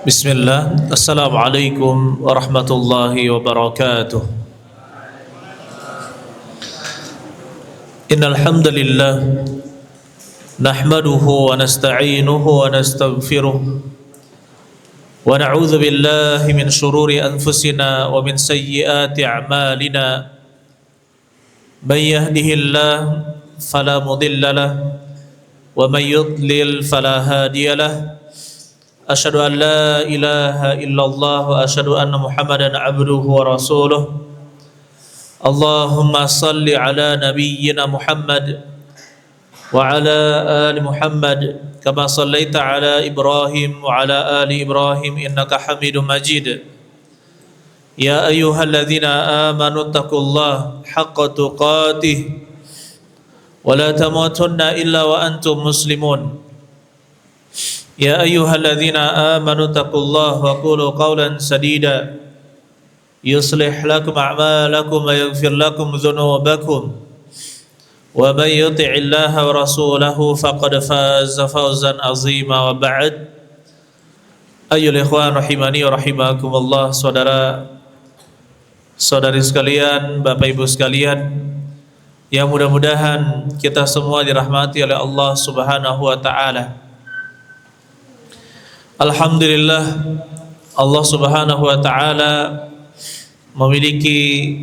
Bismillah, Assalamualaikum warahmatullahi wabarakatuh. Innal hamdalillah nahmaduhu wa nasta'inuhu wa nastaghfiruh wa na'udzu billahi min shururi anfusina wa min sayyiati a'malina. May yahdihillahu fala mudilla lahu wa may yudlil fala hadiya lahu. Asyhadu an la ilaha illallah wa asyhadu anna Muhammadan abduhu wa rasuluh. Allahumma salli ala nabiyyina Muhammad wa ala ali Muhammad kama sallaita ala Ibrahim wa ala ali Ibrahim innaka Hamidum Majid. Ya ayyuhalladzina amanu taqullaha haqqa tuqatih wa la tamutunna illa wa antum muslimun. Ya ayyuhalladzina amanu taqullaha wa qulu qawlan sadida yuslih lakum a'malakum wa yaghfir lakum dhunubakum wa man yuti'illaha wa rasulahu faqad faza fawzan 'azima. Wa ba'd. Ayyuhal ikhwan rahimani wa rahimakumullah, saudara-saudari sekalian, Bapak Ibu sekalian, yang mudah-mudahan kita semua dirahmati oleh Allah Subhanahu wa taala. Alhamdulillah, Allah Subhanahu wa taala memiliki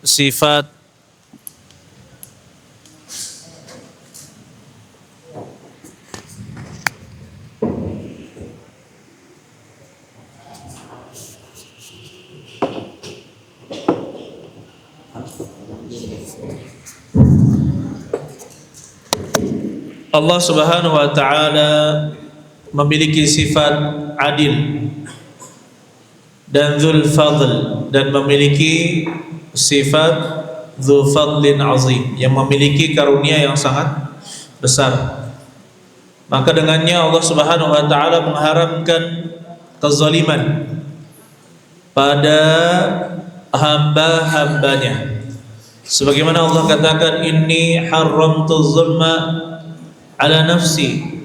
sifat Allah Subhanahu wa taala memiliki sifat adil dan dzul fadl, dan memiliki sifat dzul fadlin azim, yang memiliki karunia yang sangat besar. Maka dengannya Allah Subhanahu wa taala mengharamkan kezaliman pada hamba-hambanya. Sebagaimana Allah katakan, inni haramtu zulma ala nafsi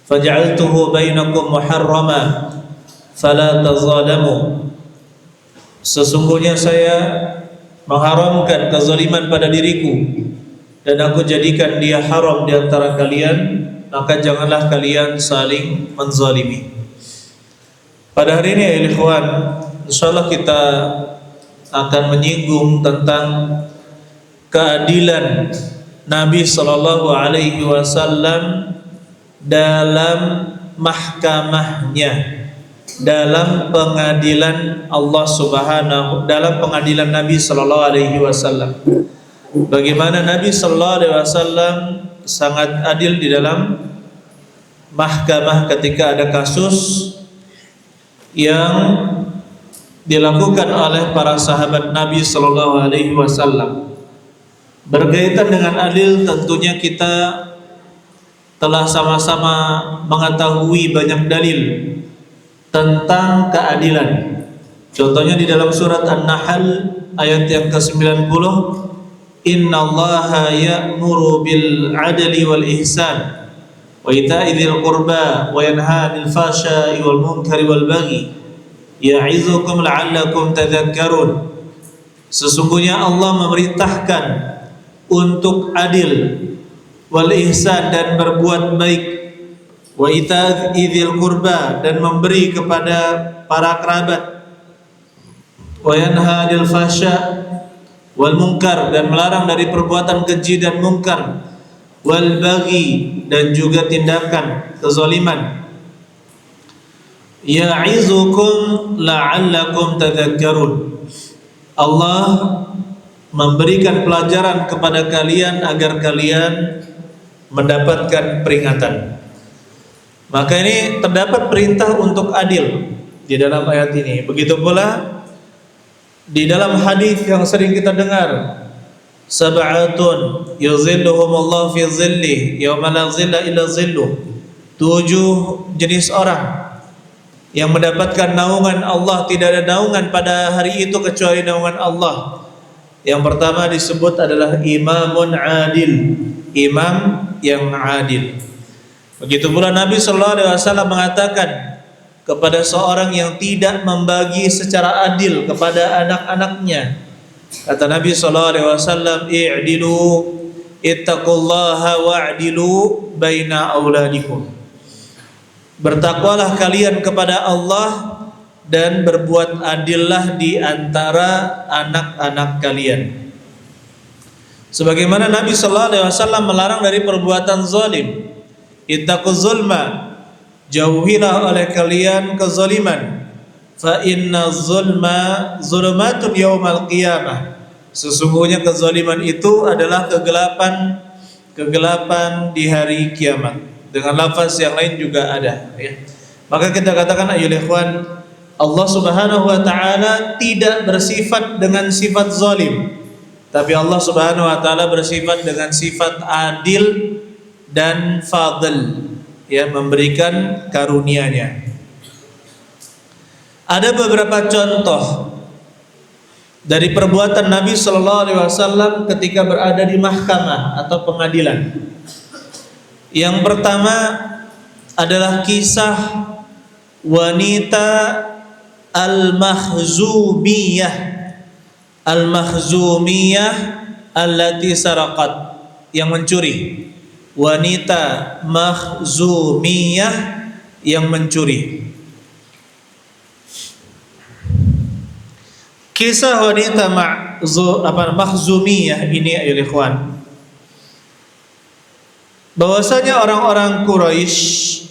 faj'altuhu bainakum muharrama fala tazalamu. Sesungguhnya saya mengharamkan kezaliman pada diriku dan aku jadikan dia haram di antara kalian, maka janganlah kalian saling menzalimi. Pada hari ini ya ikhwan, insyaallah kita akan menyinggung tentang keadilan Nabi sallallahu alaihi wasallam dalam mahkamahnya, dalam pengadilan Allah Subhanahu, dalam pengadilan Nabi sallallahu alaihi wasallam. Bagaimana Nabi sallallahu alaihi wasallam sangat adil di dalam mahkamah ketika ada kasus yang dilakukan oleh para sahabat Nabi sallallahu alaihi wasallam. Berkaitan dengan adil, tentunya kita telah sama-sama mengetahui banyak dalil tentang keadilan. Contohnya di dalam surat An-Nahl ayat yang ke-90, innallaha ya'muru bil 'adli wal ihsan wa ita'i dzil qurba wa yanha 'anil fahsya'i wal munkari wal baghi ya'izukum la'allakum tadhakkarun. Sesungguhnya Allah memerintahkan untuk adil, wal ihsan dan berbuat baik, wa ita'dzil qurba dan memberi kepada para kerabat, wa yanha 'anil fahsya wal munkar dan melarang dari perbuatan keji dan munkar, wal baghi dan juga tindakan kezaliman, ya'izukum la'allakum tadhakkarun. Allah memberikan pelajaran kepada kalian agar kalian mendapatkan peringatan. Maka ini terdapat perintah untuk adil di dalam ayat ini. Begitu pula di dalam hadis yang sering kita dengar, sab'atun yuzilluhumullahu fi zillih yauma la zilla illa zilluh. 7 jenis orang yang mendapatkan naungan Allah, tidak ada naungan pada hari itu kecuali naungan Allah. Yang pertama disebut adalah imamun adil, imam yang adil. Begitu pula Nabi sallallahu alaihi wasallam mengatakan, kepada seorang yang tidak membagi secara adil kepada anak-anaknya. Kata Nabi sallallahu alaihi wasallam, "I'dilu, ittaqullaha wa'dilu baina auladikum." Bertakwalah kalian kepada Allah dan berbuat adillah di antara anak-anak kalian. Sebagaimana Nabi sallallahu alaihi wasallam melarang dari perbuatan zalim. Ittaquz zulma, jauhilah oleh kalian kezaliman. Fa inna zulma zulumatun yaumal qiyamah. Sesungguhnya kezaliman itu adalah kegelapan di hari kiamat. Dengan lafaz yang lain juga ada, ya. Maka kita katakan ayyuhal ikhwan, Allah Subhanahu wa taala tidak bersifat dengan sifat zalim, tapi Allah Subhanahu wa taala bersifat dengan sifat adil dan fadl, ya, memberikan karunia-Nya. Ada beberapa contoh dari perbuatan Nabi sallallahu alaihi wasallam ketika berada di mahkamah atau pengadilan. Yang pertama adalah kisah wanita al-Makhzumiyah allati saraqat, yang mencuri. Wanita Makhzumiyah yang mencuri. Kisah wanita Makhzumiyah ini, ayo ikhwan, bahwasanya orang-orang Quraisy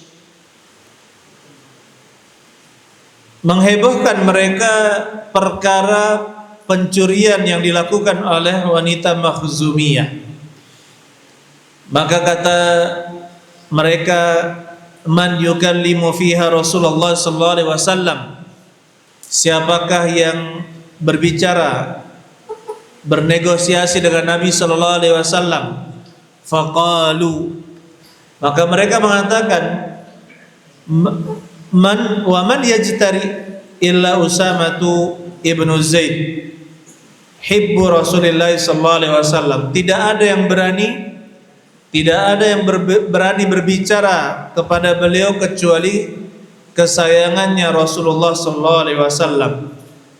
menghebohkan mereka perkara pencurian yang dilakukan oleh wanita Makhzumiyah. Maka kata mereka, man yukallimu fiha Rasulullah sallallahu alaihi wasallam, siapakah yang berbicara, bernegosiasi dengan Nabi sallallahu alaihi wasallam? Faqalu, maka mereka mengatakan, man yajtari illa Usamatu ibnu Zaid hibbu Rasulillah sallallahu alaihi wasallam. Tidak ada yang berani berbicara kepada beliau kecuali kesayangannya Rasulullah sallallahu alaihi wasallam.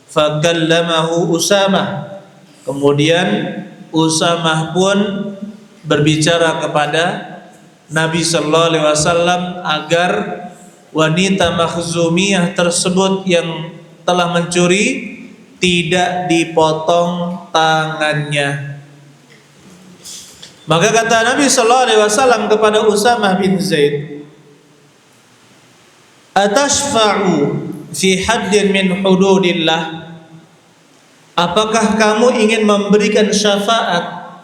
Fakallamahu Usamah, kemudian Usamah pun berbicara kepada Nabi sallallahu alaihi wasallam agar wanita Makhzumiyah tersebut yang telah mencuri tidak dipotong tangannya. Maka kata Nabi sallallahu alaihi wasallam kepada Usamah bin Zaid, "Atashfa'u fi haddin min hududillah?" Apakah kamu ingin memberikan syafaat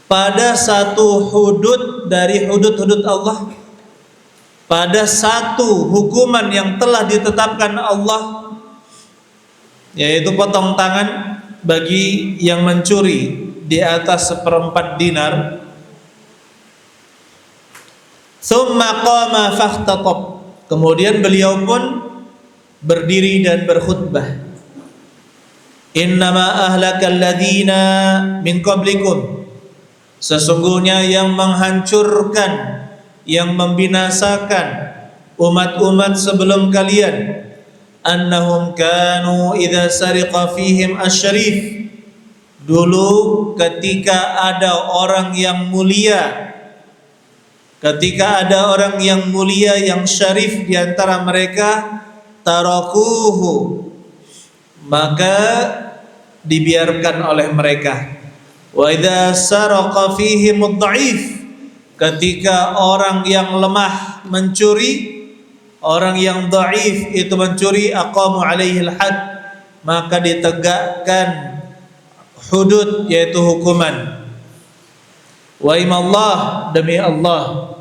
pada satu hudud dari hudud-hudud Allah? Pada satu hukuman yang telah ditetapkan Allah, yaitu potong tangan bagi yang mencuri di atas 1/4 dinar. Tsumma qama fakhtatab, kemudian beliau pun berdiri dan berkhutbah. Innama ahlakal ladzina min qablikum, sesungguhnya yang menghancurkan, yang membinasakan umat-umat sebelum kalian, annahum kanu idza sariqa fihim asy-syarif, dulu ketika ada orang yang mulia, yang syarif di antara mereka, tarakuhu, maka dibiarkan oleh mereka. Wa idza saraqa fihim ad-dha'if, ketika orang yang lemah mencuri, orang yang dhaif itu mencuri, aqamu alaihi al-had, maka ditegakkan hudud, yaitu hukuman. Wa imallah, demi Allah,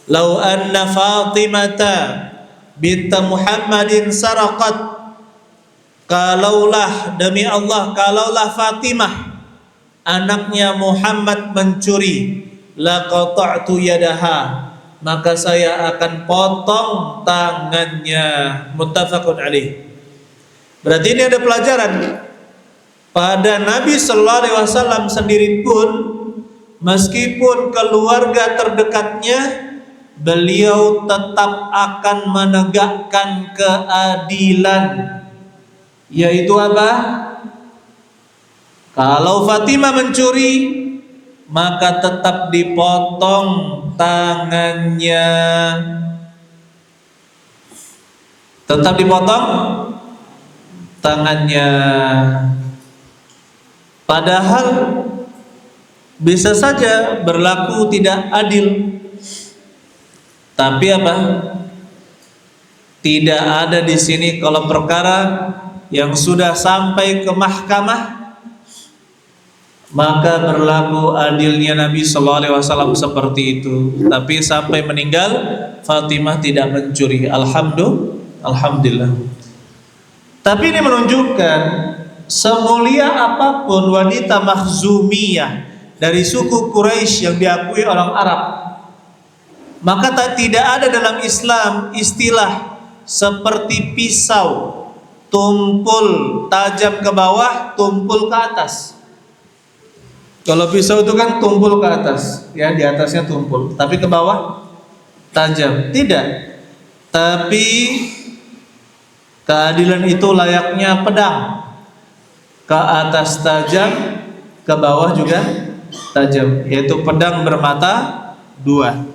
lau anna Fatimata binta Muhammadin saraqat, kalaulah, demi Allah, kalaulah Fatimah anaknya Muhammad mencuri, laqata'tu yadaha, maka saya akan potong tangannya. Muttafaqun alaih. Berarti ini ada pelajaran pada Nabi sallallahu alaihi wasallam sendiri pun, meskipun keluarga terdekatnya beliau tetap akan menegakkan keadilan. Yaitu apa? Kalau Fatimah mencuri, maka tetap dipotong tangannya. Tetap dipotong tangannya. Padahal bisa saja berlaku tidak adil. Tapi apa? Tidak ada di sini kalau perkara yang sudah sampai ke mahkamah, maka berlaku adilnya Nabi sallallahu alaihi wasallam seperti itu. Tapi sampai meninggal Fatimah tidak mencuri. Alhamdulillah. Tapi ini menunjukkan semulia apapun wanita Makhzumiyah dari suku Quraisy yang diakui orang Arab, maka tidak ada dalam Islam istilah seperti pisau, tumpul tajam ke bawah, tumpul ke atas. Kalau pisau itu kan tumpul ke atas, ya, di atasnya tumpul, tapi ke bawah tajam. Tidak. Tapi keadilan itu layaknya pedang, ke atas tajam, ke bawah juga tajam, yaitu pedang bermata dua.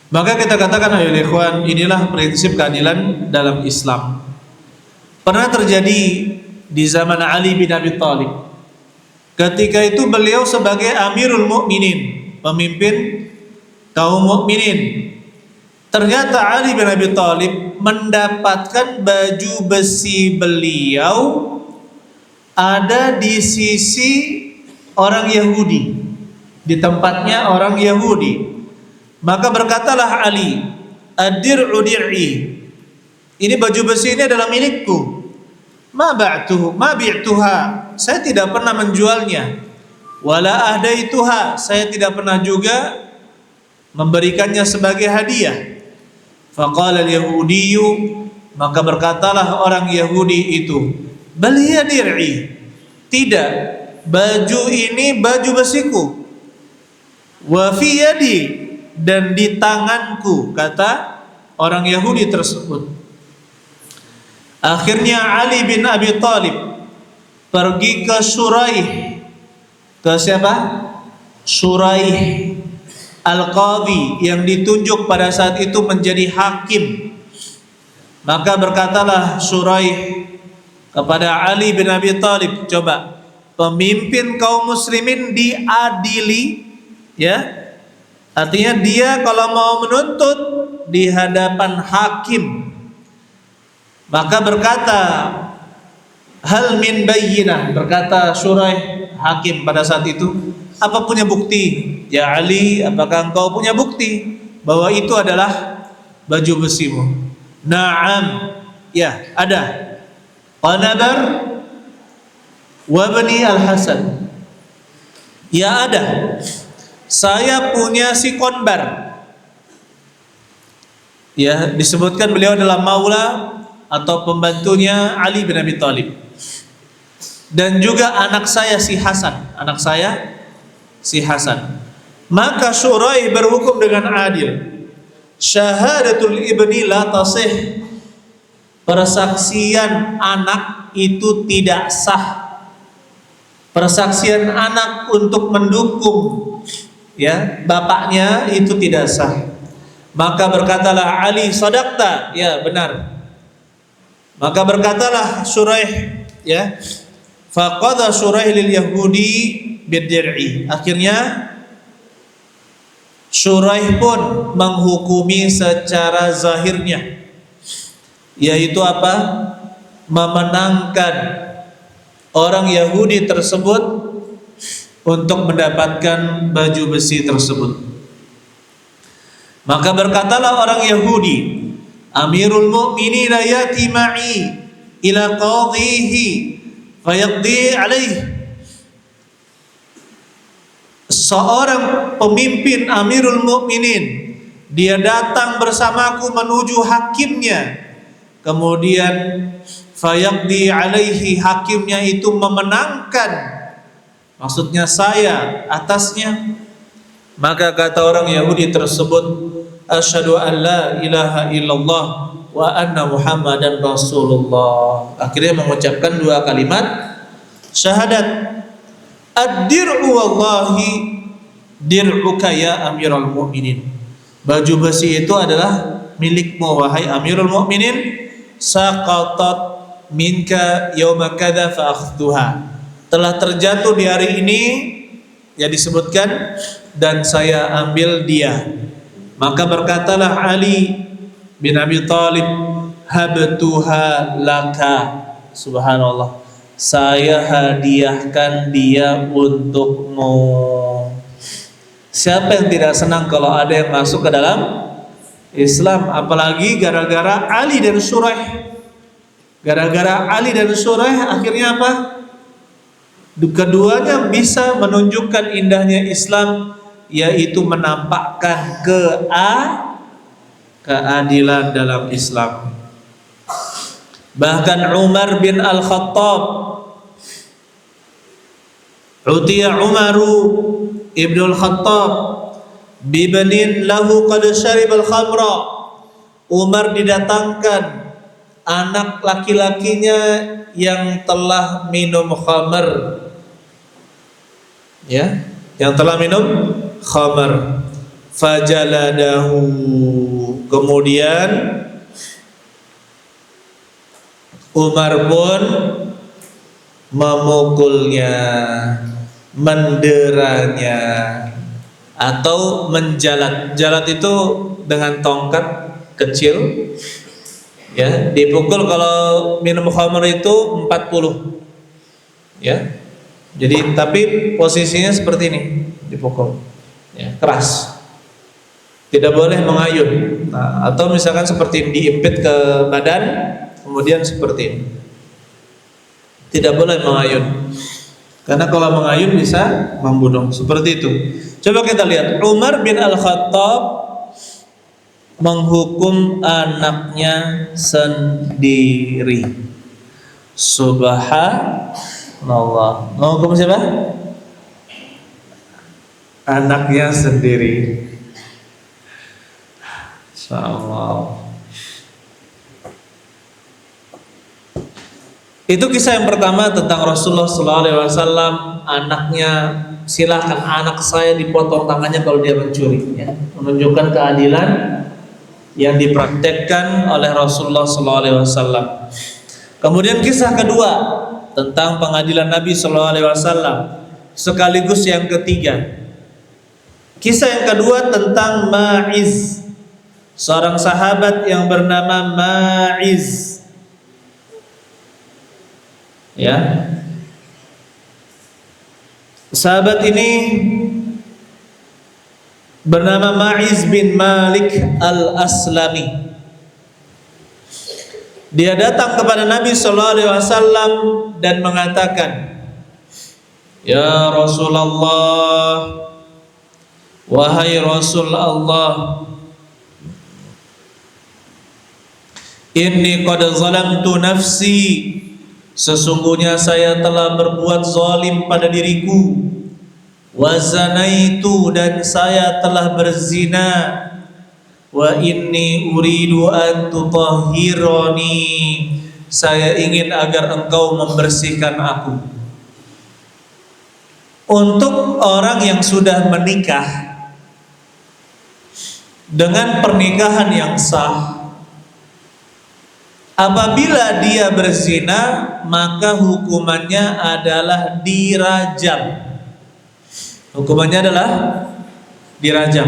Maka kita katakan, ayo ikhwan, inilah prinsip keadilan dalam Islam. Pernah terjadi di zaman Ali bin Abi Thalib. Ketika itu beliau sebagai Amirul Mukminin, pemimpin kaum mukminin. Ternyata Ali bin Abi Thalib mendapatkan baju besi beliau ada di sisi orang Yahudi, di tempatnya orang Yahudi. Maka berkatalah Ali, "Ad-dir'u dir'i." Ini baju besi ini adalah milikku. Ma bi'tuha. Saya tidak pernah menjualnya. Wala ahdaituha. Saya tidak pernah juga memberikannya sebagai hadiah. Faqala al-yahudiyyu, maka berkatalah orang Yahudi itu, "Bal hiya dir'i." Tidak, baju ini baju besiku. Wa fi yadi, dan di tanganku, kata orang Yahudi tersebut. Akhirnya Ali bin Abi Thalib pergi ke Shuraih. Ke siapa? Shuraih Al-Qadhi, yang ditunjuk pada saat itu menjadi hakim. Maka berkatalah Shuraih kepada Ali bin Abi Thalib, coba pemimpin kaum muslimin diadili, ya. Artinya dia kalau mau menuntut di hadapan hakim, maka berkata, hal min bayyinah, berkata Shuraih hakim pada saat itu, apa punya bukti? Ya Ali, apakah engkau punya bukti bahwa itu adalah baju besimu? Naam, ya ada. Qanabar wa bani al-Hasan. Ya ada. Saya punya si Konbar. Ya, disebutkan beliau adalah maula atau pembantunya Ali bin Abi Thalib. Dan juga anak saya si Hasan, anak saya si Hasan. Maka Shuraih berhukum dengan adil. Syahadatul ibni la tasih. Persaksian anak itu tidak sah. Persaksian anak untuk mendukung, ya, bapaknya itu tidak sah. Maka berkatalah Ali, sadaqta, ya benar. Maka berkatalah Shuraih, ya, faqadha Shuraih lil Yahudi bid-dir'i. Akhirnya Shuraih pun menghukumi secara zahirnya, yaitu apa? Memenangkan orang Yahudi tersebut untuk mendapatkan baju besi tersebut. Maka berkatalah orang Yahudi, Amirul Mukminin yati ma'i ila qadhihi fayaqdi alaih. Seorang pemimpin Amirul Mukminin, dia datang bersamaku menuju hakimnya, kemudian fayaqdi alaihi, hakimnya itu memenangkan, maksudnya saya atasnya. Maka kata orang Yahudi tersebut, asyhadu an la ilaha illallah wa anna Muhammadan Rasulullah. Akhirnya mengucapkan dua kalimat syahadat. Ad-dir'u wallahi dir'uka ya Amirul Mukminin. Baju besi itu adalah milikmu wahai Amirul Mukminin. Saqatat minka yauma kadza fa akhduha. Telah terjatuh di hari ini, ya disebutkan, dan saya ambil dia. Maka berkatalah Ali bin Abi Thalib, habtuha laka. Subhanallah, saya hadiahkan dia untukmu. Siapa yang tidak senang kalau ada yang masuk ke dalam Islam, apalagi gara-gara Ali dan Shuraih. Gara-gara Ali dan Shuraih akhirnya apa? Keduanya bisa menunjukkan indahnya Islam, yaitu menampakkan keadilan dalam Islam. Bahkan Umar bin Al-Khattab, utiya Umaru ibnul Khattab bibanin lahu qad syaribal khamra. Umar didatangkan anak laki-lakinya yang telah minum khamar, ya, yang telah minum khamar. Fajaladahu, kemudian Umar pun memukulnya, menderanya, atau menjalat. Jalat itu dengan tongkat kecil, ya, dipukul. Kalau minum khamar itu 40, ya. Jadi tapi posisinya seperti ini, dipukul, ya, keras. Tidak boleh mengayun. Nah, atau misalkan seperti diimpit ke badan, kemudian seperti ini. Tidak boleh mengayun, karena kalau mengayun bisa membunuh. Seperti itu. Coba kita lihat, Umar bin Al-Khattab menghukum anaknya sendiri. Subhanallah. Menghukum siapa? Anaknya sendiri. Insyaallah. Itu kisah yang pertama tentang Rasulullah SAW. Anaknya, silahkan anak saya dipotong tangannya kalau dia mencuri, ya. Menunjukkan keadilan yang dipraktekkan oleh Rasulullah SAW. Kemudian kisah kedua tentang pengadilan Nabi SAW, sekaligus yang ketiga. Kisah yang kedua tentang Ma'iz, seorang sahabat yang bernama Ma'iz, ya. Sahabat ini bernama Ma'iz bin Malik Al-Aslami. Dia datang kepada Nabi SAW dan mengatakan, ya Rasulullah, wahai Rasul Allah, inni qad zalamtu nafsi, sesungguhnya saya telah berbuat zalim pada diriku, wa zanaitu, dan saya telah berzina, wa inni uridu an tutahhirani, saya ingin agar engkau membersihkan aku. Untuk orang yang sudah menikah dengan pernikahan yang sah, apabila dia berzina, maka hukumannya adalah dirajam. Hukumannya adalah dirajam.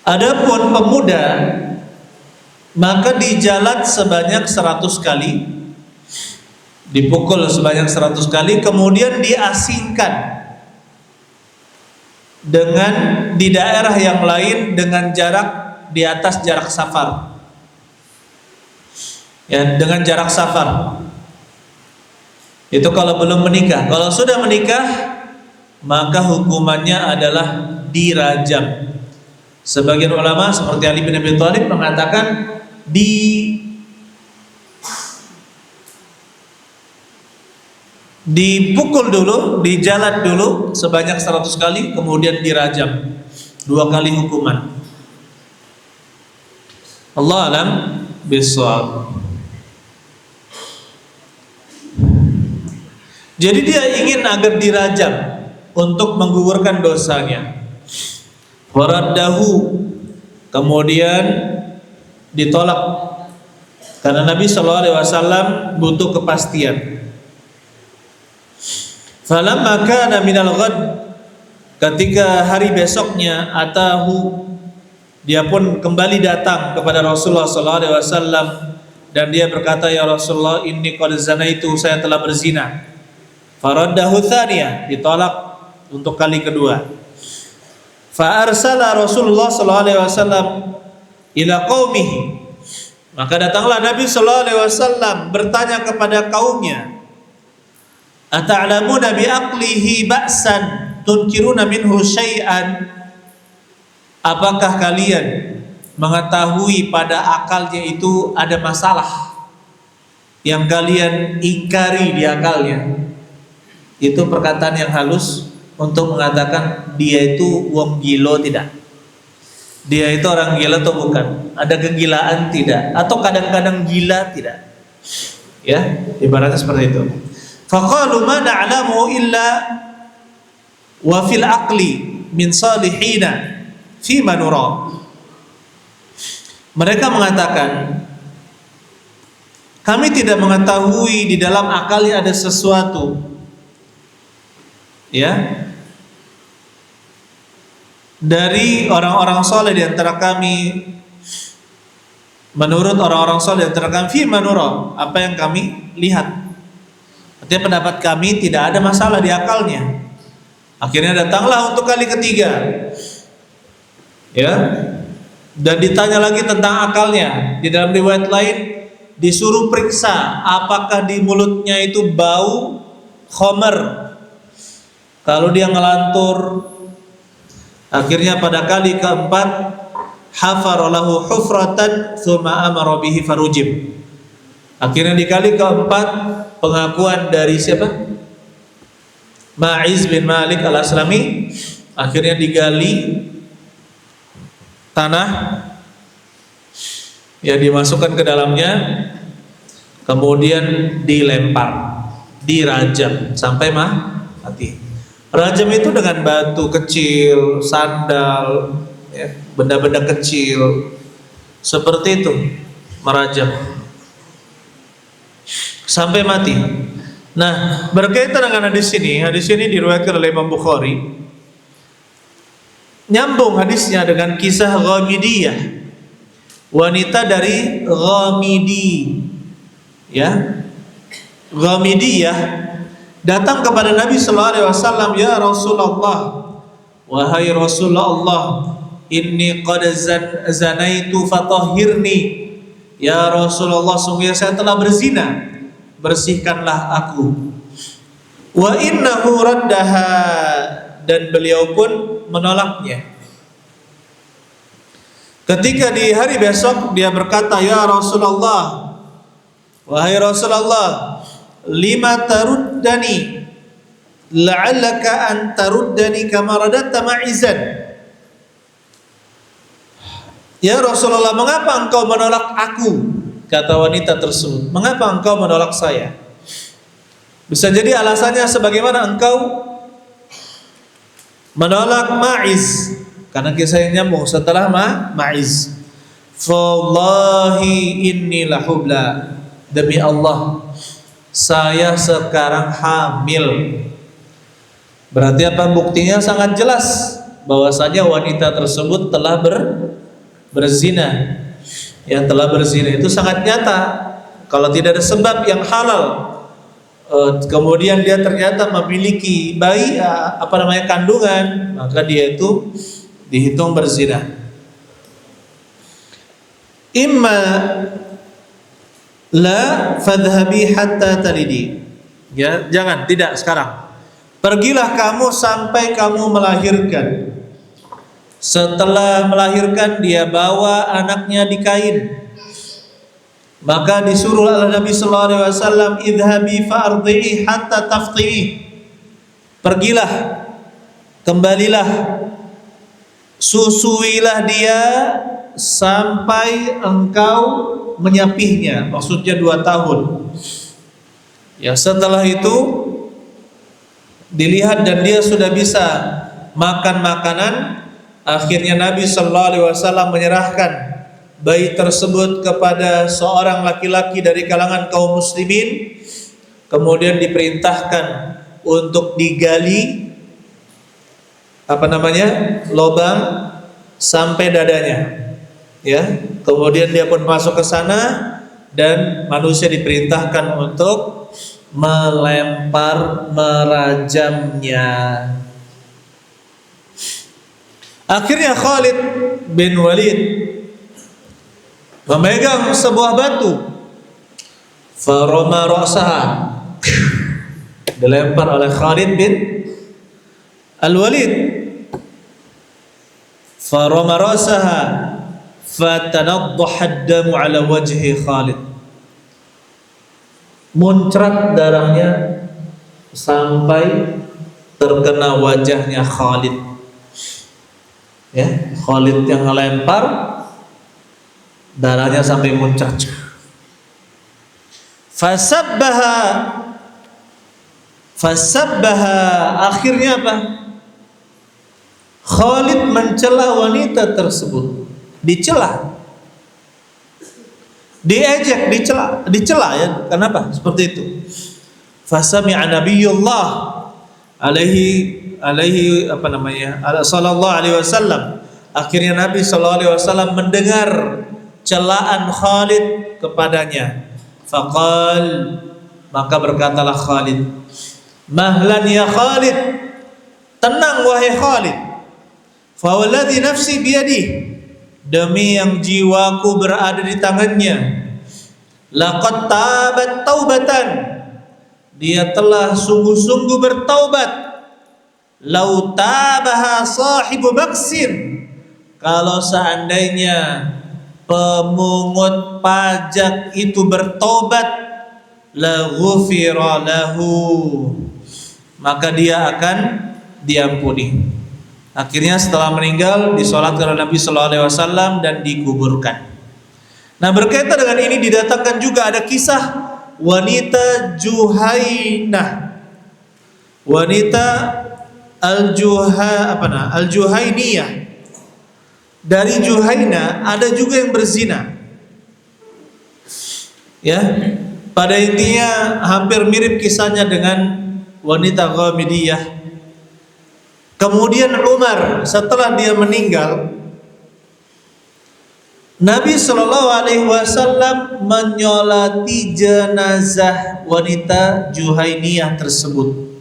Adapun pemuda, maka dijalat sebanyak 100 kali, dipukul sebanyak 100 kali, kemudian diasingkan di daerah yang lain dengan jarak di atas jarak safar, ya, dengan jarak safar. Itu kalau belum menikah. Kalau sudah menikah, maka hukumannya adalah dirajam. Sebagian ulama seperti Ali bin Abi Thalib mengatakan dipukul dulu, dijalat dulu sebanyak 100 kali, kemudian dirajam 2 kali hukuman. Allah alam bisawab. Jadi dia ingin agar dirajam untuk menggugurkan dosanya. Waraddahu, kemudian ditolak karena Nabi SAW butuh kepastian. Falamma kana minal ghad, ketika hari besoknya, atahu, dia pun kembali datang kepada Rasulullah SAW dan dia berkata, ya Rasulullah, inni qad zanaitu, saya telah berzina. Faraddahu tsaniyah, ditolak untuk kali kedua. Fa arsala Rasulullah SAW ila qaumihi, maka datanglah Nabi SAW bertanya kepada kaumnya, ata'lamuna bi aqlihi ba'san tunkiruna minhu syai'an, apakah kalian mengetahui pada akalnya itu ada masalah yang kalian ingkari di akalnya? Itu perkataan yang halus untuk mengatakan dia itu wong gilo tidak, dia itu orang gila atau bukan, ada kegilaan tidak, atau kadang-kadang gila tidak, ya, ibaratnya seperti itu. Faqalu ma na'lamu illa wa fil aqli min salihina fi ma nura. Mereka mengatakan, kami tidak mengetahui di dalam akalnya ada sesuatu, ya, dari orang-orang soleh di antara kami, menurut orang-orang soleh di antara kami, fi manura, apa yang kami lihat. Artinya pendapat kami tidak ada masalah di akalnya. Akhirnya datanglah untuk kali ketiga, ya, dan ditanya lagi tentang akalnya. Di dalam riwayat lain disuruh periksa apakah di mulutnya itu bau khamar. Kalau dia ngelantur, akhirnya pada kali keempat, hafara lahu hufratan tsumma amara bihi farujim. Akhirnya di kali keempat, pengakuan dari siapa? Ma'iz bin Malik al-Aslami. Akhirnya digali tanah, ya, dimasukkan ke dalamnya, kemudian dilempar, dirajam sampai mati. Rajam itu dengan batu kecil, sandal, ya, benda-benda kecil, seperti itu merajam sampai mati. Nah, berkaitan dengan hadis ini diriwayatkan oleh Imam Bukhari, nyambung hadisnya dengan kisah Ghamidiyah, wanita dari Ghamidi, ya, Ghamidiyah datang kepada Nabi sallallahu alaihi wasallam, ya Rasulullah, wahai Rasulullah, inni qad zanaitu fatahhirni, ya Rasulullah, sungguh saya telah berzina, bersihkanlah aku. Wa innahu raddaha, dan beliau pun menolaknya. Ketika di hari besok dia berkata, ya Rasulullah, wahai Rasulullah, lima taruddani, la'allaka an taruddani kama radatta Ma'izan. Ya Rasulullah, mengapa engkau menolak aku? Kata wanita tersebut, mengapa engkau menolak saya? Bisa jadi alasannya sebagaimana engkau menolak Ma'iz, karena kisahnya nyambung setelah Ma'iz. Fawallahi inni lahubla, demi Allah saya sekarang hamil. Berarti apa? Buktinya sangat jelas bahwasanya wanita tersebut telah berzina. Yang telah berzina itu sangat nyata. Kalau tidak ada sebab yang halal, kemudian dia ternyata memiliki bayi, kandungan, maka dia itu dihitung berzina. Imma la fadhhabi hatta talidi, ya, jangan, tidak sekarang, pergilah kamu sampai kamu melahirkan. Setelah melahirkan dia bawa anaknya di kain, Maka disuruh oleh Nabi sallallahu alaihi wasallam, idhabi fa'ardhi'i hatta tafti'i. Pergilah, kembalilah, susuilah dia sampai engkau menyapihnya, maksudnya 2 tahun. Ya, setelah itu dilihat dan dia sudah bisa makan makanan, akhirnya Nabi sallallahu alaihi wasallam menyerahkan bayi tersebut kepada seorang laki-laki dari kalangan kaum muslimin, kemudian diperintahkan untuk digali lubang sampai dadanya, ya. Kemudian dia pun masuk ke sana dan manusia diperintahkan untuk merajamnya. Akhirnya Khalid bin Walid memegang sebuah batu, farama ra'saha, dilempar oleh Khalid bin Al-Walid, farama ra'saha fatanaddaha ad-damu ala wajhi Khalid, muncrat darahnya sampai terkena wajahnya Khalid. Ya, Khalid yang ngelempar, darahnya sampai muncrat. Fasabbaha, akhirnya apa? Khalid mencela wanita tersebut, dicela, diejek, dicela ya. Kenapa? Seperti itu. Fasami'a Nabiyullah alaihi sallallahu alaihi wasallam. Akhirnya Nabi sallallahu alaihi wasallam mendengar celaan Khalid kepadanya. Faqal, maka berkatalah Khalid, mahlan ya Khalid, tenang wahai Khalid. Fa walladhi nafsi biyadihi, demi yang jiwaku berada di tangannya, laqad tabat taubatan, dia telah sungguh-sungguh bertaubat. Lau tabaha sahibu baksin, kalau seandainya pemungut pajak itu bertobat, la ghufira lahu, maka dia akan diampuni. Akhirnya setelah meninggal disolatkan oleh Nabi sallallahu alaihi wasallam dan dikuburkan. Nah, berkaitan dengan ini didatangkan juga ada kisah wanita Juhainah, wanita Al-Juhainiyah. Dari Juhaina ada juga yang berzina. Ya, pada intinya hampir mirip kisahnya dengan wanita Ghamidiyah. Kemudian Umar setelah dia meninggal, Nabi Shallallahu Alaihi Wasallam menyolati jenazah wanita Juhainiyah tersebut.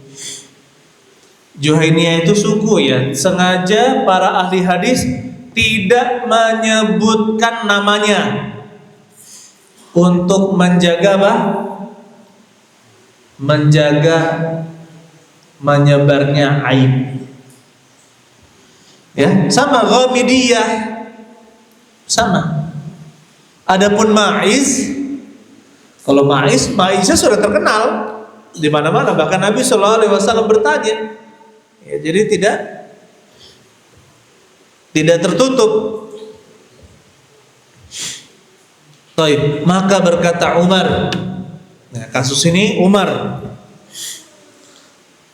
Juhainiyah itu suku ya, sengaja para ahli hadis tidak menyebutkan namanya untuk menjaga menyebarnya aib. Ya, sama Ghamidiyah, sama. Adapun Ma'iz, kalau Maiznya sudah terkenal di mana-mana, bahkan Nabi Shallallahu Alaihi Wasallam bertanya. Ya, jadi tidak tertutup. Baik, maka berkata Umar, nah, kasus ini Umar,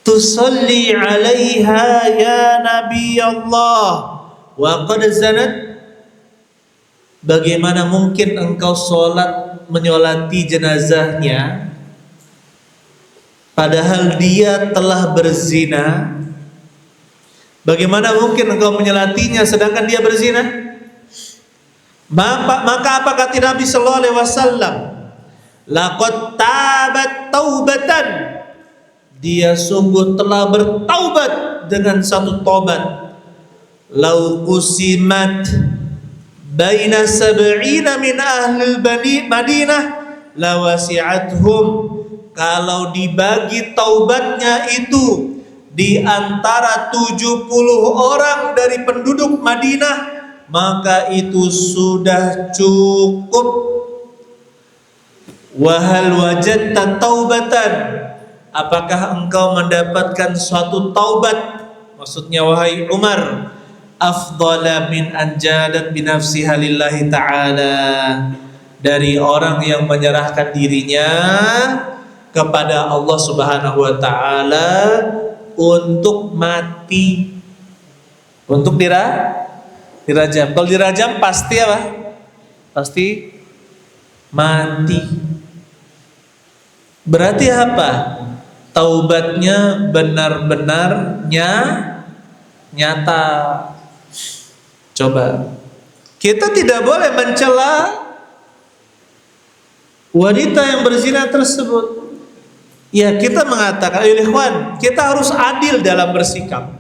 tusalli 'alaiha ya Nabi Allah wa qad zanat, bagaimana mungkin engkau menyolati jenazahnya padahal dia telah berzina? Bagaimana mungkin engkau menyolatinya sedangkan dia berzina? Maka apa kata Nabi sallallahu alaihi wasallam? Laqad tabat taubatan, dia sungguh telah bertaubat dengan satu taubat. Lau qusimat baina sab'ina min ahli Madinah lawasi'athum, kalau dibagi taubatnya itu di antara 70 orang dari penduduk Madinah, maka itu sudah cukup Wa hal wajadta taubatan, apakah engkau mendapatkan suatu taubat, maksudnya wahai Umar, afdala min anjadat binafsiha lillahi ta'ala, dari orang yang menyerahkan dirinya kepada Allah Subhanahu wa taala untuk mati, untuk dirajam. Kalau dirajam pasti apa? Pasti mati. Berarti apa? Taubatnya benar-benar nyata. Coba, kita tidak boleh mencela wanita yang berzina tersebut. Ya, kita mengatakan, ayo ikhwan, kita harus adil dalam bersikap.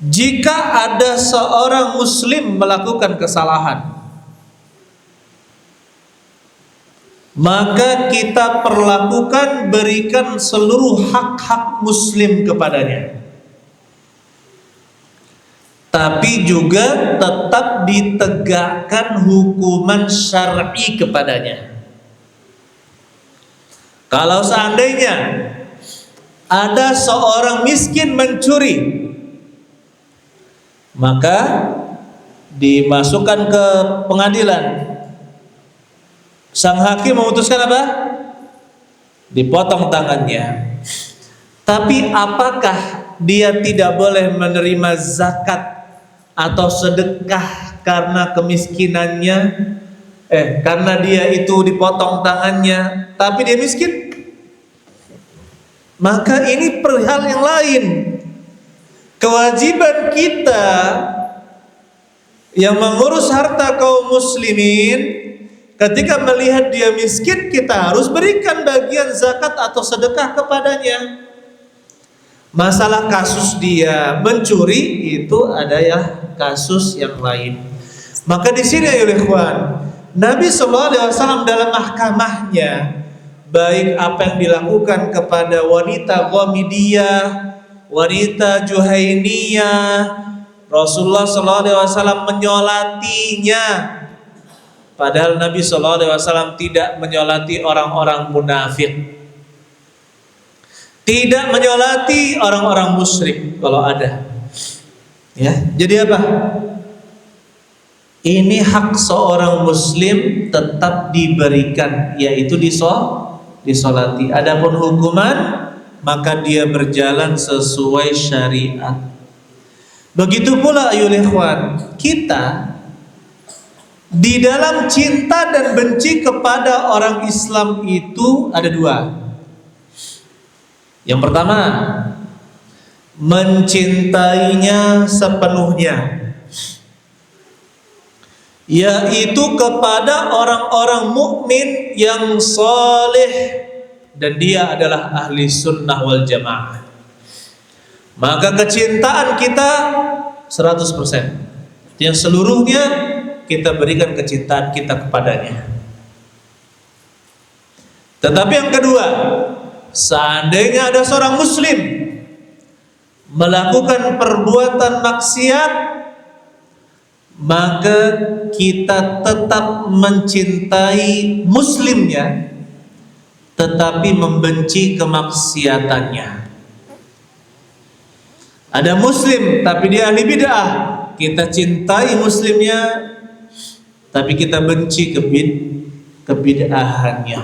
Jika ada seorang muslim melakukan kesalahan, maka kita perlakukan, berikan seluruh hak-hak muslim kepadanya. Tapi juga tetap ditegakkan hukuman syar'i kepadanya. Kalau seandainya ada seorang miskin mencuri, maka dimasukkan ke pengadilan. Sang hakim memutuskan apa? Dipotong tangannya. Tapi apakah dia tidak boleh menerima zakat atau sedekah karena kemiskinannya? Karena dia itu dipotong tangannya, tapi dia miskin. Maka ini perihal yang lain. Kewajiban kita yang mengurus harta kaum muslimin, ketika melihat dia miskin, kita harus berikan bagian zakat atau sedekah kepadanya. Masalah kasus dia mencuri itu ada ya kasus yang lain. Maka di sini ya ikhwan, Nabi SAW dalam mahkamahnya, baik apa yang dilakukan kepada wanita Ghamidiyah, wanita Juhainiyah, Rasulullah SAW menyolatinya. Padahal Nabi SAW tidak menyolati orang-orang munafik, tidak menyolati orang-orang musyrik kalau ada. Ya, jadi apa? Ini hak seorang muslim tetap diberikan, yaitu disolati. Adapun hukuman, maka dia berjalan sesuai syariat. Begitu pula ayol ikhwan, kita di dalam cinta dan benci kepada orang Islam itu ada dua. Yang pertama, mencintainya sepenuhnya, yaitu kepada orang-orang mukmin yang saleh dan dia adalah ahli sunnah wal jamaah. Maka kecintaan kita 100%, yang seluruhnya kita berikan kecintaan kita kepadanya. Tetapi yang kedua, seandainya ada seorang muslim melakukan perbuatan maksiat, maka kita tetap mencintai muslimnya, tetapi membenci kemaksiatannya. Ada muslim tapi dia ahli bid'ah, kita cintai muslimnya, tapi kita benci kebid'ahannya.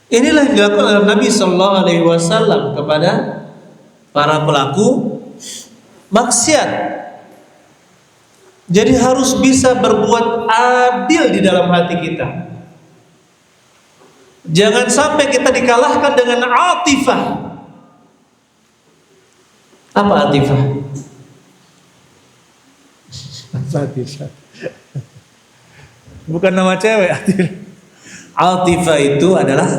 Inilah yang dilakukan oleh Nabi SAW kepada para pelaku maksiat. Jadi harus bisa berbuat adil di dalam hati kita. Jangan sampai kita dikalahkan dengan atifah. Apa atifah? Atifah. Bukan nama cewek. Atifah itu adalah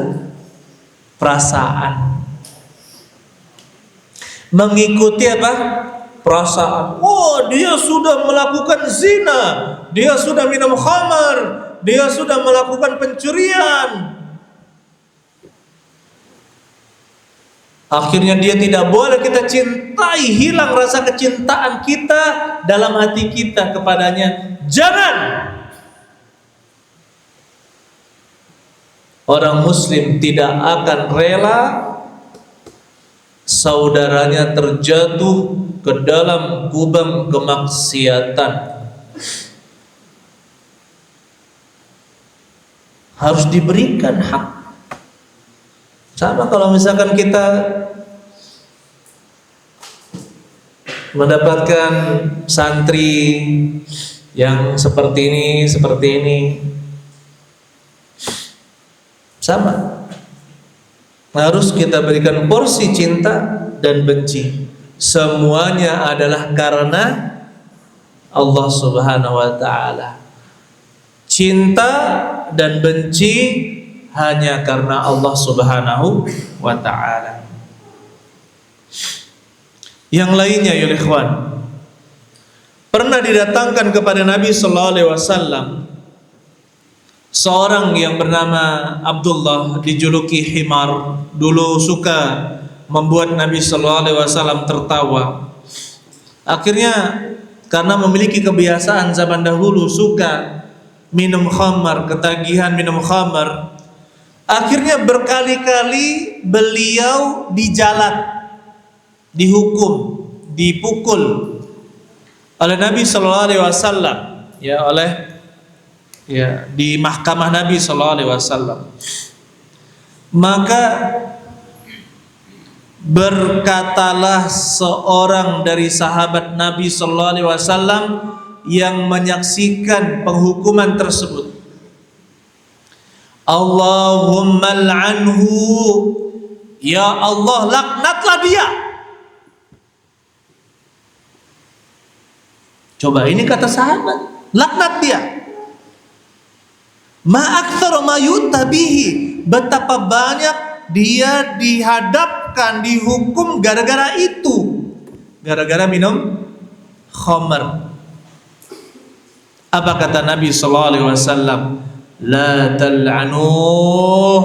perasaan. Mengikuti apa? Perasaan. Oh, dia sudah melakukan zina, dia sudah minum khamar, dia sudah melakukan pencurian. Akhirnya dia tidak boleh kita cintai, hilang rasa kecintaan kita dalam hati kita kepadanya. Jangan. orang muslim tidak akan rela saudaranya terjatuh ke dalam kubang kemaksiatan. Harus diberikan hak. Sama kalau misalkan kita mendapatkan santri yang seperti ini, sama. Harus kita berikan porsi cinta dan benci. Semuanya adalah karena Allah Subhanahu wa taala. Cinta dan benci hanya karena Allah Subhanahu wa taala. Yang lainnya ya ikhwan, pernah didatangkan kepada Nabi sallallahu alaihi wasallam seorang yang bernama Abdullah, dijuluki Himar. Dulu suka membuat Nabi sallallahu alaihi wasallam tertawa. Akhirnya karena memiliki kebiasaan zaman dahulu suka minum khamar, ketagihan minum khamar, akhirnya berkali-kali beliau dijalat, dihukum, dipukul oleh Nabi sallallahu alaihi wasallam, di mahkamah Nabi sallallahu alaihi wasallam. Maka berkatalah seorang dari sahabat Nabi sallallahu alaihi wasallam yang menyaksikan penghukuman tersebut, Allahumma al'anhu, ya Allah laknatlah dia. Coba, ini kata sahabat, laknat dia. Ma aktsara ma yutabihi, betapa banyak dia dihadapkan, dihukum gara-gara itu, gara-gara minum khamar. Apa kata Nabi sallallahu alaihi wasallam? La tal'anuh,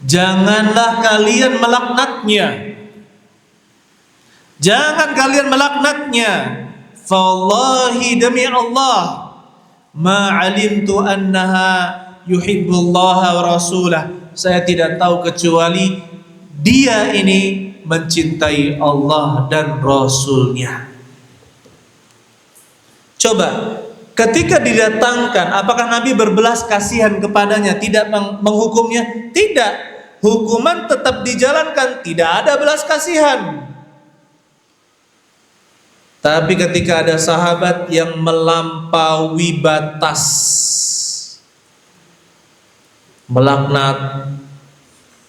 janganlah kalian melaknatnya. Jangan kalian melaknatnya. Fawallahi, demi Allah, ma alimtu annaha yuhibbullaha wa rasulah, saya tidak tahu kecuali dia ini mencintai Allah dan Rasulnya. Coba, ketika didatangkan, apakah Nabi berbelas kasihan kepadanya, tidak menghukumnya? Tidak. Hukuman tetap dijalankan, tidak ada belas kasihan. Tapi ketika ada sahabat yang melampaui batas, melaknat,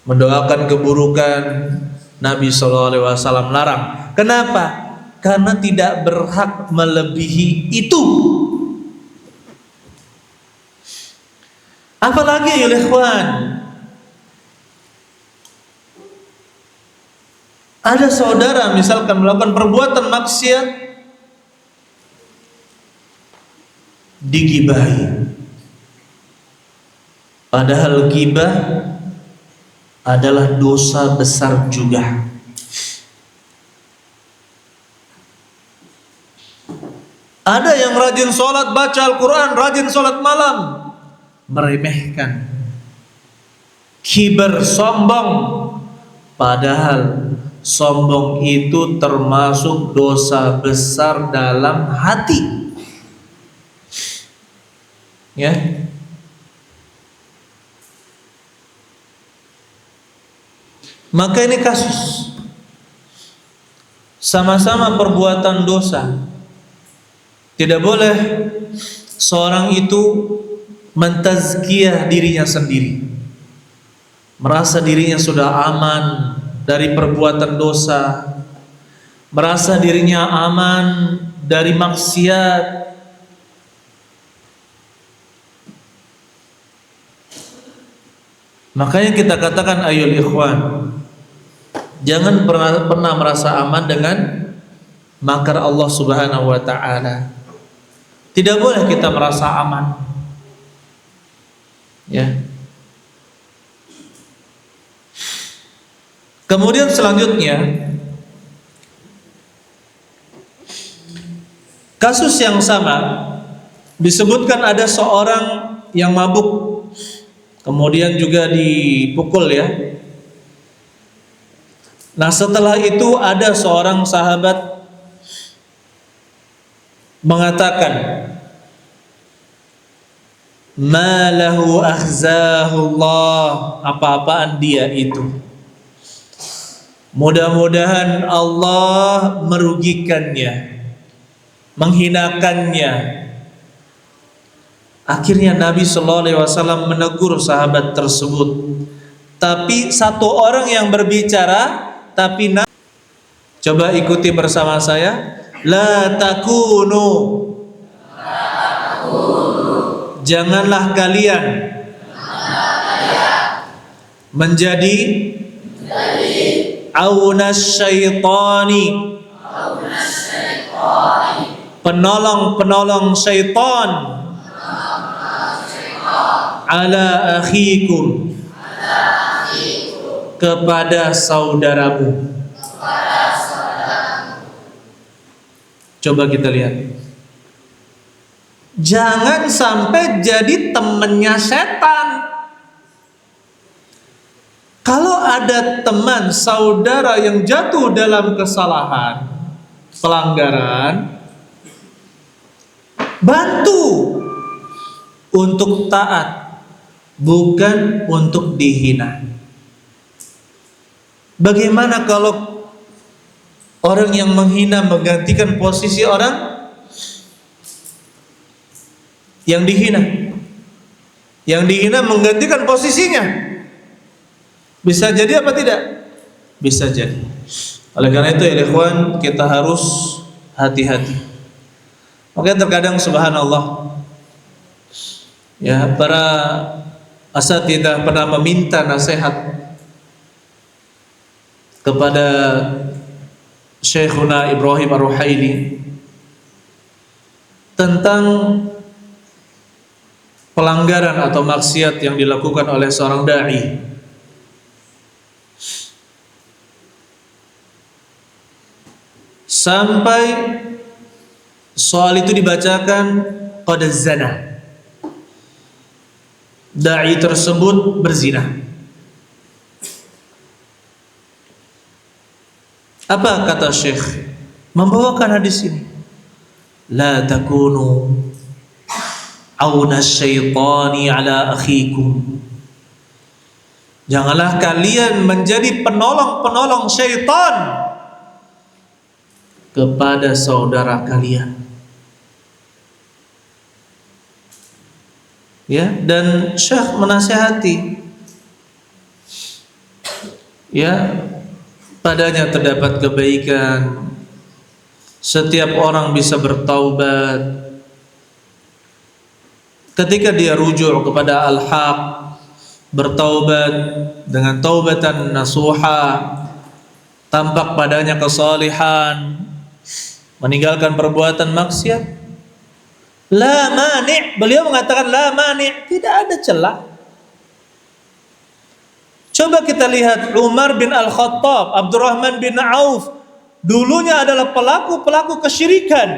mendoakan keburukan, Nabi SAW larang. Kenapa? Karena tidak berhak melebihi itu. Apalagi ya ikhwan, ada saudara misalkan melakukan perbuatan maksiat, digibahi. Padahal gibah adalah dosa besar juga. Ada yang rajin sholat, baca Al-Quran, rajin sholat malam, meremehkan, kibar, sombong. Padahal sombong itu termasuk dosa besar dalam hati. Ya. Maka ini kasus sama-sama perbuatan dosa. Tidak boleh seorang itu mentazkiyah dirinya sendiri, merasa dirinya sudah aman dari perbuatan dosa, merasa dirinya aman dari maksiat. Makanya kita katakan ayol ikhwan, jangan pernah merasa aman dengan makar Allah Subhanahu wa taala. Tidak boleh kita merasa aman. Ya. Kemudian selanjutnya, kasus yang sama disebutkan ada seorang yang mabuk kemudian juga dipukul ya. Nah setelah itu ada seorang sahabat mengatakan, ma lahu akhzahullah, apa-apaan dia itu, mudah-mudahan Allah merugikannya, menghinakannya. Akhirnya Nabi SAW menegur sahabat tersebut. Tapi satu orang yang berbicara, tapi coba ikuti bersama saya. La takunu, janganlah kalian menjadi aunas syaitani, penolong-penolong syaitan, ala akhikum, kepada saudaramu. Coba kita lihat, jangan sampai jadi temannya setan. Kalau ada teman saudara yang jatuh dalam kesalahan, pelanggaran, bantu untuk taat, bukan untuk dihina. Bagaimana kalau orang yang menghina menggantikan posisi orang yang dihina? Yang dihina menggantikan posisinya. Bisa jadi apa tidak? Bisa jadi. Oleh karena itu ya ikhwan, kita harus hati-hati. Makanya terkadang subhanallah, ya, para asatidzah pernah meminta nasihat kepada Syekhuna Ibrahim Ar-Ruhaili tentang pelanggaran atau maksiat yang dilakukan oleh seorang dai. Sampai soal itu dibacakan, qad zana, dai tersebut berzina. Apa kata Syekh membawakan hadis ini? La takunu auna syaitani ala akhikum, janganlah kalian menjadi penolong-penolong syaitan kepada saudara kalian. Ya, dan Syekh menasihati, ya, padanya terdapat kebaikan, setiap orang bisa bertaubat ketika dia rujuk kepada al-haq, bertaubat dengan taubatan nasuha, tampak padanya kesalihan, meninggalkan perbuatan maksiat. La mani', beliau mengatakan la mani', tidak ada celah. Coba kita lihat Umar bin Al-Khattab, Abdurrahman bin Auf, dulunya adalah pelaku-pelaku kesyirikan,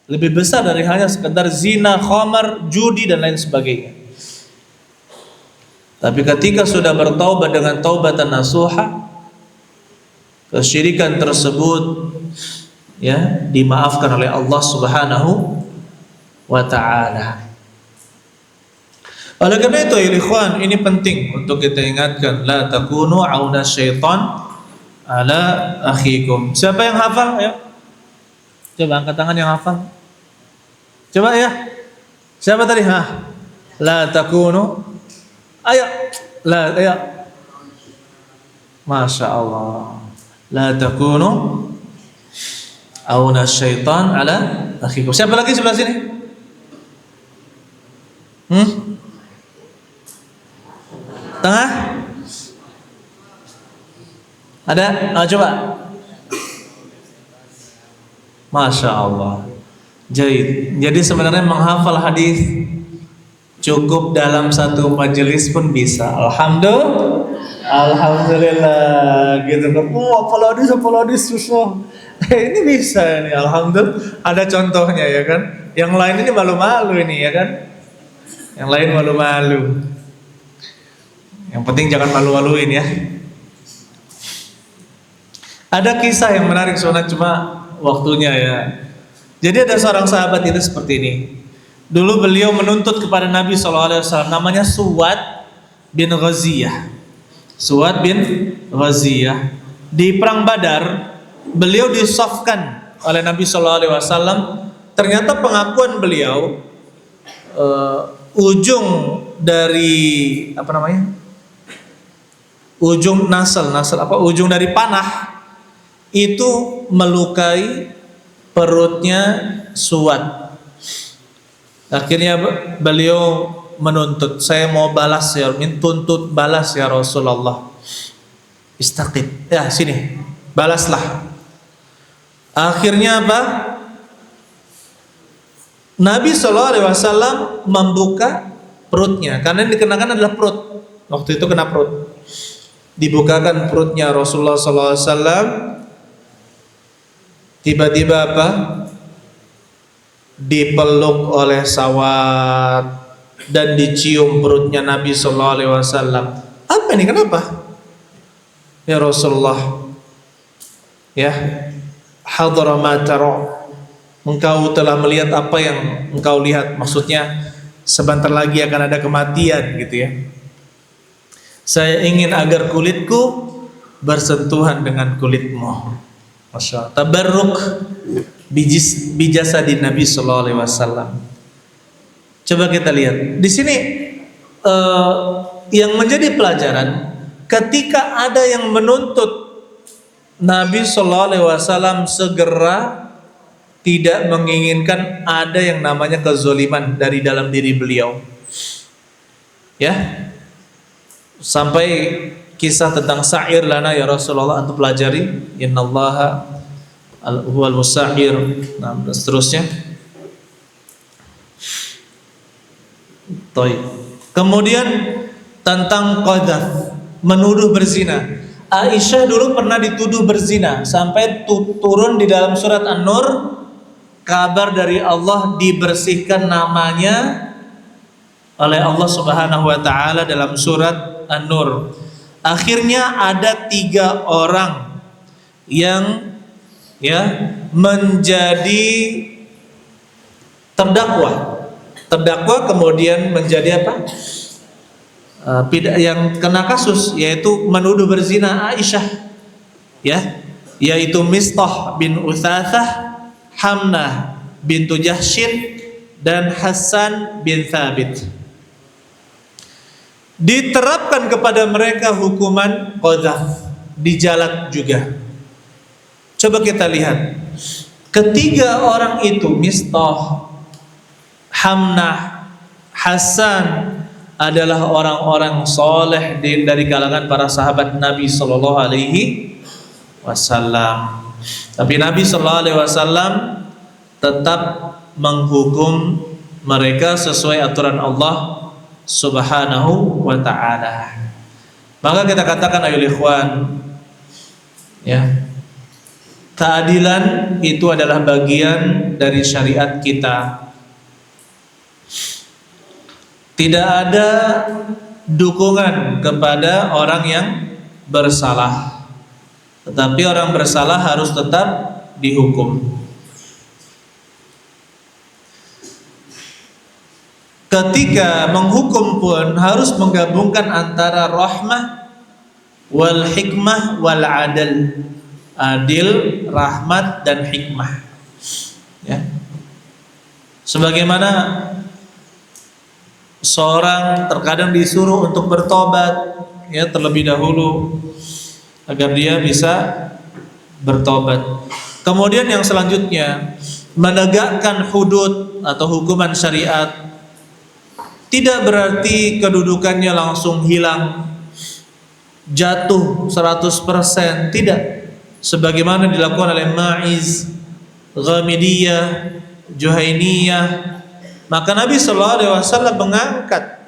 lebih besar dari hanya sekedar zina, khamar, judi dan lain sebagainya. Tapi ketika sudah bertaubat dengan taubatan nasuha, kesyirikan tersebut, ya, dimaafkan oleh Allah Subhanahu wa ta'ala. Oleh karena itu ya ikhwan, ini penting untuk kita ingatkan, la takunu auna syaitan ala akhikum. Siapa yang hafal? Ayo. Coba angkat tangan yang hafal. Coba ya. Siapa tadi? La takunu. Ayo. Ayo. Masya Allah. La takunu auna syaitan ala akhikum. Siapa lagi sebelah sini? Tengah? Ada? Coba. Masya Allah. Jadi sebenarnya menghafal hadis cukup dalam satu majelis pun bisa. Alhamdulillah gitu kan. Apalagi susah. Ini bisa ini, alhamdulillah. Ada contohnya ya kan. Yang lain ini malu-malu ini ya kan. Yang lain malu-malu. Yang penting jangan malu-maluin ya. Ada kisah yang menarik soalnya, cuma waktunya ya. Jadi ada seorang sahabat itu seperti ini. Dulu beliau menuntut kepada Nabi SAW, namanya Suwad bin Ghaziyah. Suwad bin Ghaziyah. Di perang Badar, beliau disafkan oleh Nabi SAW. Ternyata pengakuan beliau, ujung dari ujung dari panah itu melukai perutnya Suwad. Akhirnya beliau menuntut, saya mau balas ya, tuntut balas ya Rasulullah. Istaqim, ya sini, balaslah. Akhirnya apa? Nabi SAW membuka perutnya, karena yang dikenakan adalah perut. Waktu itu kena perut. Dibukakan perutnya Rasulullah SAW. Tiba-tiba apa? Dipeluk oleh Sawat dan dicium perutnya Nabi SAW. Apa ini? Kenapa? Ya Rasulullah, ya, hadara ma tara, engkau telah melihat apa yang engkau lihat. Maksudnya sebentar lagi akan ada kematian gitu ya. Saya ingin agar kulitku bersentuhan dengan kulitmu. Masya Allah. Tabarruk bijasa di Nabi SAW. Coba kita lihat di sini yang menjadi pelajaran, ketika ada yang menuntut Nabi SAW segera tidak menginginkan ada yang namanya kezoliman dari dalam diri beliau. Ya, sampai kisah tentang sa'ir lana ya Rasulullah, antum pelajari, innallaha huwal musa'ir, nah, dan seterusnya. Kemudian tentang qadzaf, menuduh berzina. Aisyah dulu pernah dituduh berzina sampai turun di dalam surat An-Nur, kabar dari Allah dibersihkan namanya oleh Allah Subhanahu wa taala dalam surat An-Nur. Akhirnya ada 3 orang yang menjadi terdakwa kemudian menjadi apa? Yang kena kasus, yaitu menuduh berzina Aisyah, ya, yaitu Mistah bin Utsatsah, Hamnah bintu Jahsyin, dan Hasan bin Thabit. Diterapkan kepada mereka hukuman qadzaf, dijalad juga. Coba kita lihat, ketiga orang itu, Mistah, Hamnah, Hasan, adalah orang-orang soleh dari kalangan para sahabat Nabi Sallallahu Alaihi Wasallam. Tapi Nabi Sallallahu Alaihi Wasallam tetap menghukum mereka sesuai aturan Allah Subhanahu wa ta'ala. Maka kita katakan ayo ikhwan, ya, keadilan itu adalah bagian dari syariat kita. Tidak ada dukungan kepada orang yang bersalah, tetapi orang bersalah harus tetap dihukum. Ketika menghukum pun harus menggabungkan antara rahmah wal hikmah wal adil. Adil, rahmat, dan hikmah. Ya. Sebagaimana seorang terkadang disuruh untuk bertobat, ya, terlebih dahulu agar dia bisa bertobat. Kemudian yang selanjutnya, menegakkan hudud atau hukuman syariat. Tidak berarti kedudukannya langsung hilang, jatuh 100%, tidak. Sebagaimana dilakukan oleh Ma'iz, Ghamidiyah, Juhainiyah. Maka Nabi SAW mengangkat,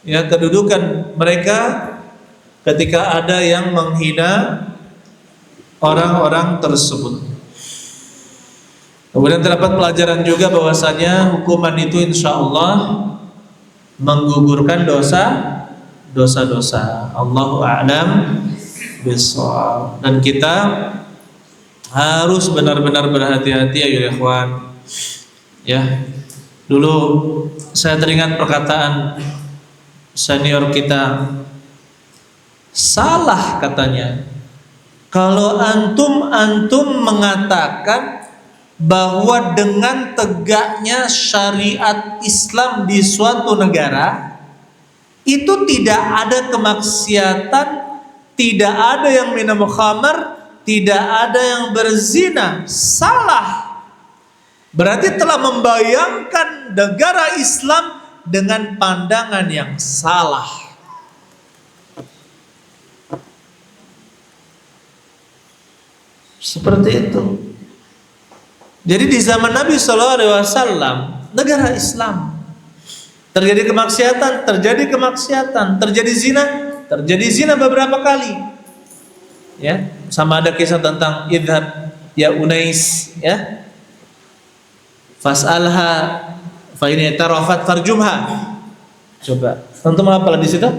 ya, kedudukan mereka ketika ada yang menghina orang-orang tersebut. Kemudian terdapat pelajaran juga bahwasanya hukuman itu insya Allah menggugurkan dosa-dosa. Allahu a'lam bishawab. Dan kita harus benar-benar berhati-hati ya ikhwan. Ya. Dulu saya teringat perkataan senior kita, salah katanya kalau antum mengatakan bahwa dengan tegaknya syariat Islam di suatu negara itu tidak ada kemaksiatan, tidak ada yang minum khamar, tidak ada yang berzina. Salah. Berarti telah membayangkan negara Islam dengan pandangan yang salah. Seperti itu. Jadi di zaman Nabi SAW, negara Islam, terjadi kemaksiatan, terjadi zina beberapa kali. Ya, sama ada kisah tentang idhab ya Unais, ya. Fas'alha fa in tarafat farjumha. Coba, tentu apa di situ?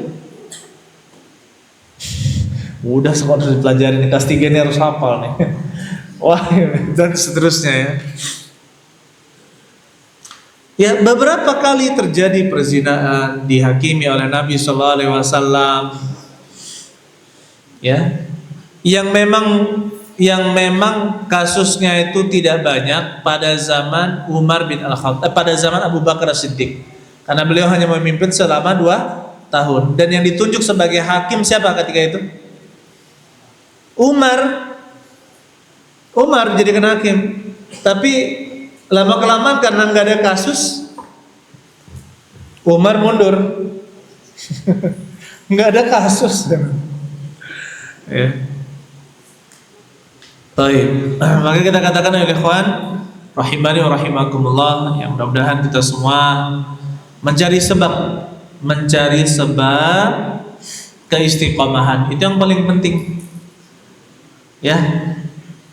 Udah sekolah harus dipelajari nih, kelas 3 ini harus hafal nih. Wah, dan seterusnya ya. Ya, beberapa kali terjadi perzinahan dihakimi oleh Nabi sallallahu alaihi wasallam. Ya. Yang memang kasusnya itu tidak banyak pada zaman Umar bin Al-Khattab, pada zaman Abu Bakar As-Siddiq. Karena beliau hanya memimpin selama 2 tahun. Dan yang ditunjuk sebagai hakim siapa ketika itu? Umar dijadikan hakim. Tapi lama-kelamaan karena nggak ada kasus, Umar mundur. Nggak ada kasus. Ya. Baik, maka kita katakan ya ikhwan rahimani wa rahimakumullah, yang mudah-mudahan kita semua mencari sebab keistiqomahan. Itu yang paling penting. Ya.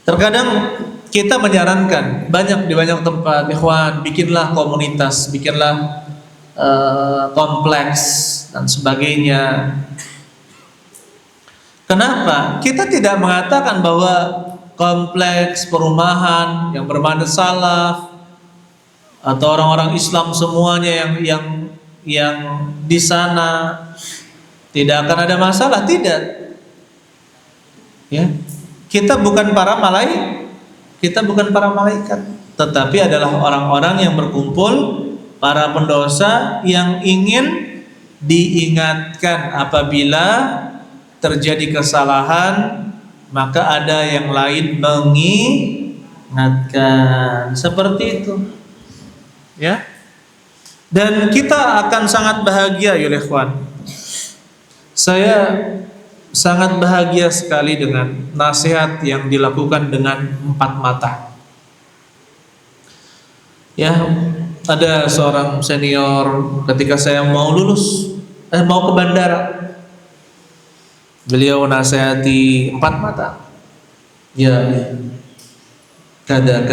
Terkadang kita menyarankan di banyak tempat, ikhwan, bikinlah komunitas, bikinlah kompleks dan sebagainya. Kenapa? Kita tidak mengatakan bahwa kompleks perumahan yang bermanhaj salaf atau orang-orang Islam semuanya yang di sana tidak akan ada masalah, tidak. Ya. Kita bukan para malaikat, tetapi adalah orang-orang yang berkumpul, para pendosa yang ingin diingatkan apabila terjadi kesalahan, maka ada yang lain mengingatkan. Seperti itu. Ya. Dan kita akan sangat bahagia ya ikhwan. Saya sangat bahagia sekali dengan nasihat yang dilakukan dengan 4 mata. Ya, ada seorang senior ketika saya mau mau ke bandara. Beliau nasihati 4 mata. Ya, kada.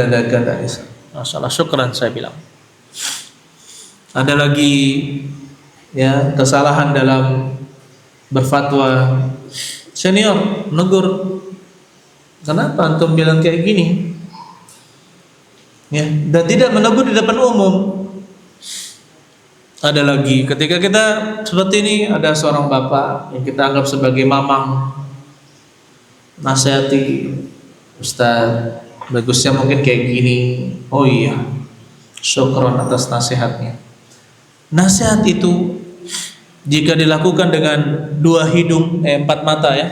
Masalah syukran saya bilang. Ada lagi ya kesalahan dalam berfatwa. Senior negur, kenapa antum bilang kayak gini? Ya, dan tidak menegur di depan umum. Ada lagi ketika kita seperti ini, ada seorang bapak yang kita anggap sebagai mamang, nasihati, Ustaz, bagusnya mungkin kayak gini. Oh iya, syukron atas nasihatnya. Nasihat itu jika dilakukan dengan 2 hidung, 4 mata ya,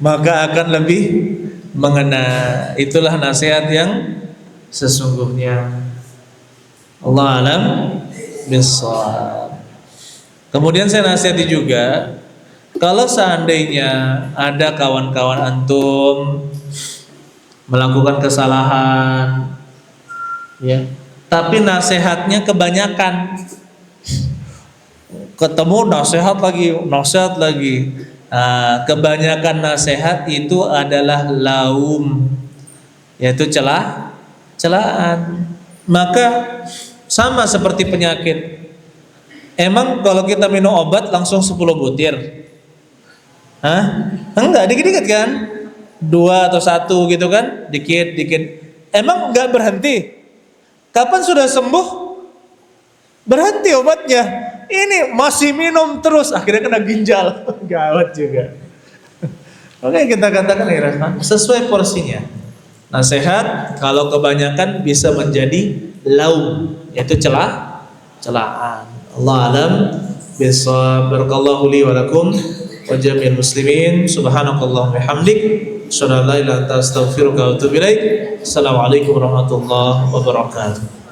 maka akan lebih mengena. Itulah nasihat yang sesungguhnya. Allah alam bishawab. Kemudian saya nasihati juga, kalau seandainya ada kawan-kawan antum melakukan kesalahan, ya, tapi nasihatnya kebanyakan, ketemu nasihat lagi. Kebanyakan nasihat itu adalah laum, yaitu celaan. Maka sama seperti penyakit. Emang kalau kita minum obat langsung 10 butir? Hah? Enggak, dikit-dikit kan? 2 atau 1 gitu kan? Dikit-dikit. Emang enggak berhenti? Kapan sudah sembuh? Berhenti obatnya. Ini masih minum terus, akhirnya kena ginjal. Gawat juga. Oke, kita katakan ya, sesuai porsinya. Nasihat kalau kebanyakan bisa menjadi laum, yaitu celaan. Allah alam bisawab. Barakallahu li wa lakum wa jami'il muslimin. Subhanakallahumma wa bihamdik, asyhadu an la ilaha illa anta astaghfiruka wa atubu ilaik. Assalamualaikum warahmatullahi wabarakatuh.